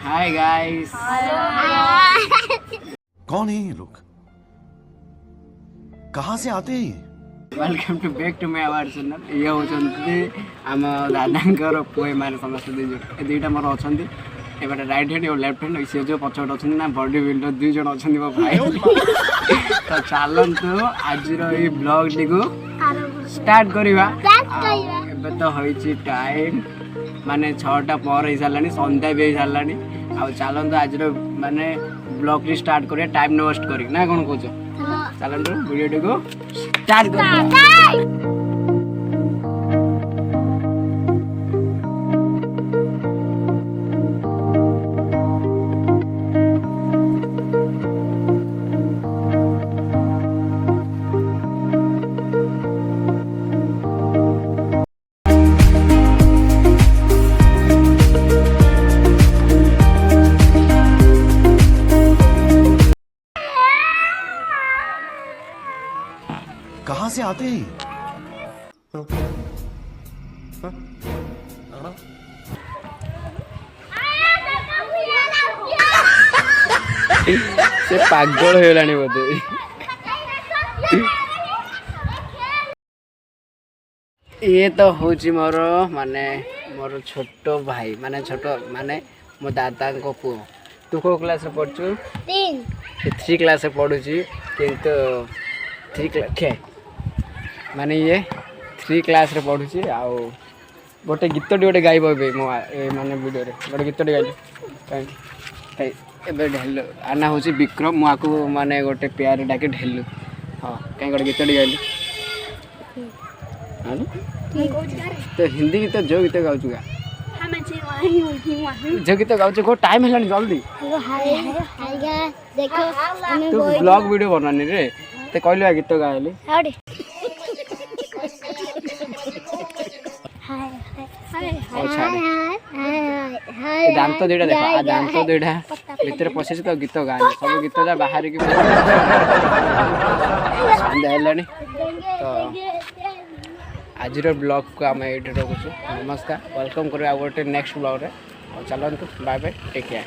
Hi guys. कौन है ये लोग? कहाँ से आते हैं ये? Welcome to back to my our channel. ये होचंती आम दादांकर पुए माने समस्त दुईटा मोर अछंती एबारे राइट हैंड और लेफ्ट हैंड से जो पछट अछंती ना बॉडी बिल्डर दुई जण अछंती मो भाई। तो चलंतु आज रो ई ब्लॉग टिको स्टार्ट करिवा। एबे तो होईची टाइम माने 6टा पर हे सालानी संध्या बे सालानी। आ चलंतु आज रो माने ब्लॉग टी स्टार्ट करिया टाइम वेस्ट करी ना कोन कोचो। चलंतु वीडियो टिको स्टार्ट करिया। कहाँ से आते हैं ये? से पागल हो गलानी बोधे। ये तो हूँ मोर माने मोर छोट भाई माने छोट माने मो दादा को पुओ। तू को क्लास रे पढ़छु? 3 क्लास रे पढ़ुची किंतु 3 क्लास माने ये 3 क्लास रे पढ़ुची। आउ गोटे गीत गोटे गाइब ए माने वीडियो रे गोटे गीत गाइली कहीं एबे ढेलु आना होची विक्रम मु आकु माने गोटे प्यार डाके ढेलु। हां कहीं गोटे गीत गाइली हां तो हिंदी गीत जो गीत गाउछु गा जो गीत गाउछु को टाइम हेलानी जल्दी देखो तू ब्लॉग वीडियो बनानी रे ते कहलु गीत गाइली दांत दुईटा देख आ दांत दुईटा भीतर पशि तो गीत गाने सब गीत जा बाहर की संध्या हेलानी। तो आज ब्लॉग को आम ये रखुचु। नमस्कार वेलकम कर गोटे नेक्स्ट ब्लॉग रे। चलतु बाय बाय टेक केयर।